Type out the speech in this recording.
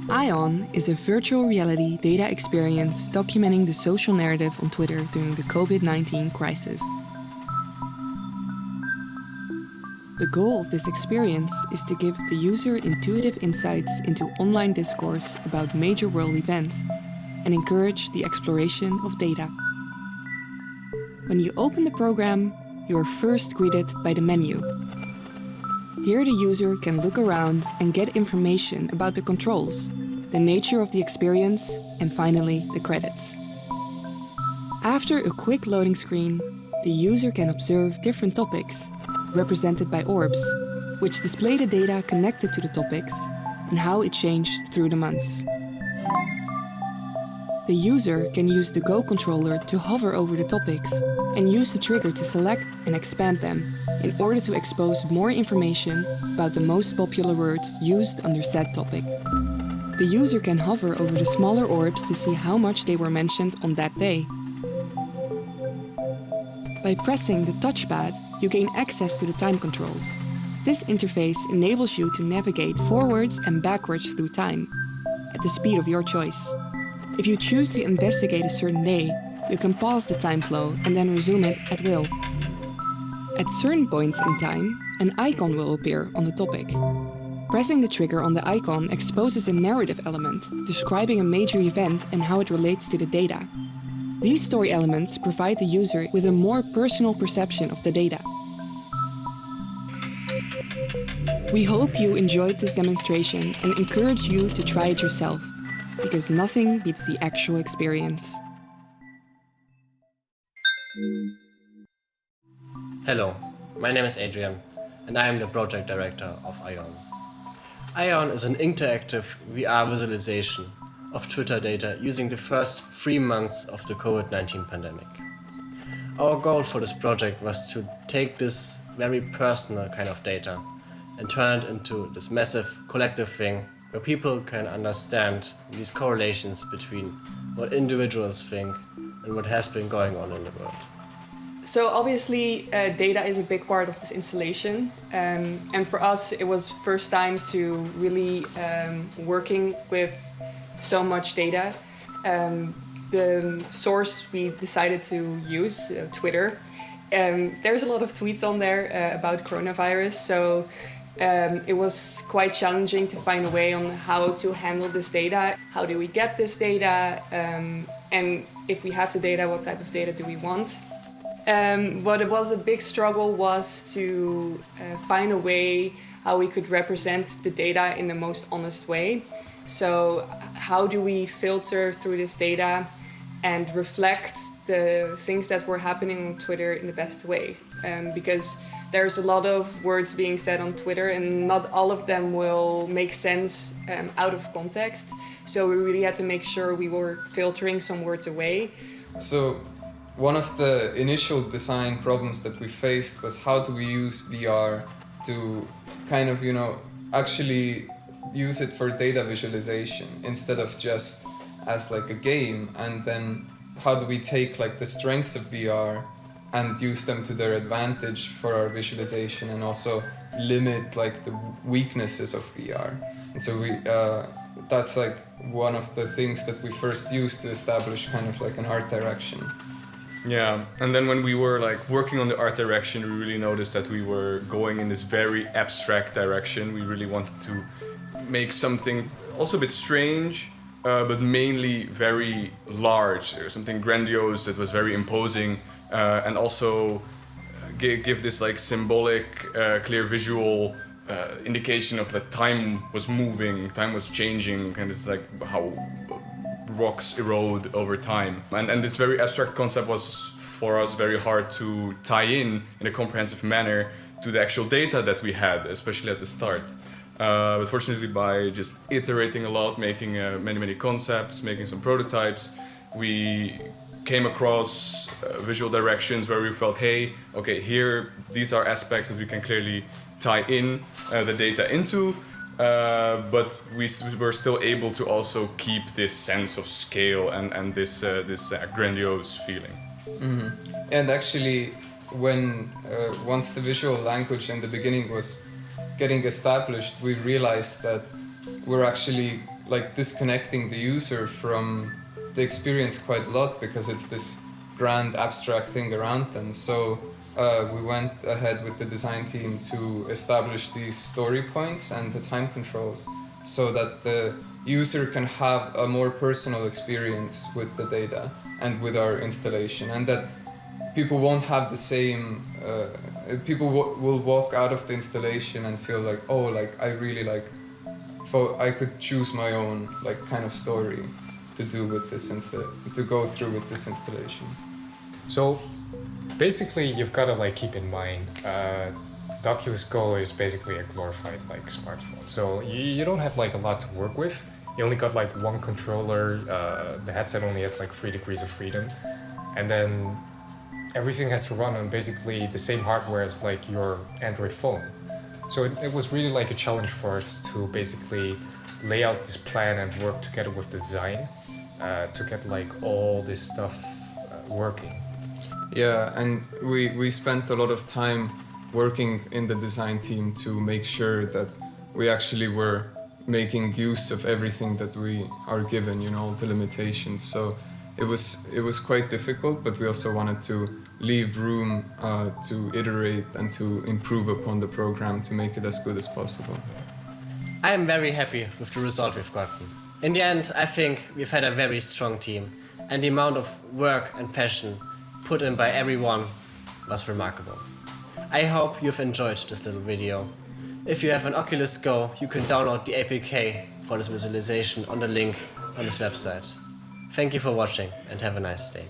ION is a virtual reality data experience documenting the social narrative on Twitter during the COVID-19 crisis. The goal of this experience is to give the user intuitive insights into online discourse about major world events and encourage the exploration of data. When you open the program, you are first greeted by the menu. Here the user can look around and get information about the controls, the nature of the experience, and finally the credits. After a quick loading screen, the user can observe different topics, represented by orbs, which display the data connected to the topics and how it changed through the months. The user can use the Go controller to hover over the topics and use the trigger to select and expand them in order to expose more information about the most popular words used under said topic. The user can hover over the smaller orbs to see how much they were mentioned on that day. By pressing the touchpad, you gain access to the time controls. This interface enables you to navigate forwards and backwards through time, at the speed of your choice. If you choose to investigate a certain day, you can pause the time flow and then resume it at will. At certain points in time, an icon will appear on the topic. Pressing the trigger on the icon exposes a narrative element, describing a major event and how it relates to the data. These story elements provide the user with a more personal perception of the data. We hope you enjoyed this demonstration and encourage you to try it yourself, because nothing beats the actual experience. Hello, my name is Adrian, and I am the project director of ION. ION is an interactive VR visualization of Twitter data using the first 3 months of the COVID-19 pandemic. Our goal for this project was to take this very personal kind of data and turn it into this massive collective thing where people can understand these correlations between what individuals think and what has been going on in the world. So obviously data is a big part of this installation, and for us it was first time to really working with so much data. The source we decided to use, Twitter, there's a lot of tweets on there about coronavirus, so it was quite challenging to find a way on how to handle this data. How do we get this data? And if we have the data, what type of data do we want? What it was a big struggle was to find a way how we could represent the data in the most honest way. So how do we filter through this data and reflect the things that were happening on Twitter in the best way? Because there's a lot of words being said on Twitter and not all of them will make sense out of context. So we really had to make sure we were filtering some words away. So one of the initial design problems that we faced was how do we use VR to kind of, actually use it for data visualization instead of just as like a game, and then how do we take like the strengths of VR and use them to their advantage for our visualization and also limit like the weaknesses of VR. And so that's like one of the things that we first used to establish kind of like an art direction. Yeah, and then when we were like working on the art direction, we really noticed that we were going in this very abstract direction. We really wanted to make something also a bit strange, but mainly very large, or something grandiose that was very imposing, and also give this like symbolic, clear visual indication of that time was moving, time was changing, and it's like how rocks erode over time. And this very abstract concept was for us very hard to tie in a comprehensive manner to the actual data that we had, especially at the start. But fortunately, by just iterating a lot, making many concepts, making some prototypes, we came across visual directions where we felt, hey, okay, here, these are aspects that we can clearly tie in the data into, but we were still able to also keep this sense of scale and this grandiose feeling. Mm-hmm. And actually, when once the visual language in the beginning was getting established, we realized that we're actually like disconnecting the user from the experience quite a lot because it's this grand abstract thing around them. So we went ahead with the design team to establish these story points and the time controls so that the user can have a more personal experience with the data and with our installation, and that people won't have the same people will walk out of the installation and feel like, oh, like I really like I could choose my own like kind of story to do with this to go through with this installation. So basically you've got to like keep in mind the Oculus Go is basically a glorified like smartphone, so you don't have like a lot to work with. You only got like one controller, the headset only has like 3 degrees of freedom, and then everything has to run on basically the same hardware as like your Android phone. So it was really like a challenge for us to basically lay out this plan and work together with the design to get like all this stuff working. Yeah, and we spent a lot of time working in the design team to make sure that we actually were making use of everything that we are given, you know, the limitations. So it was quite difficult, but we also wanted to leave room to iterate and to improve upon the program to make it as good as possible. I am very happy with the result we've gotten. In the end, I think we've had a very strong team, and the amount of work and passion put in by everyone was remarkable. I hope you've enjoyed this little video. If you have an Oculus Go, you can download the APK for this visualization on the link on this website. Thank you for watching and have a nice day.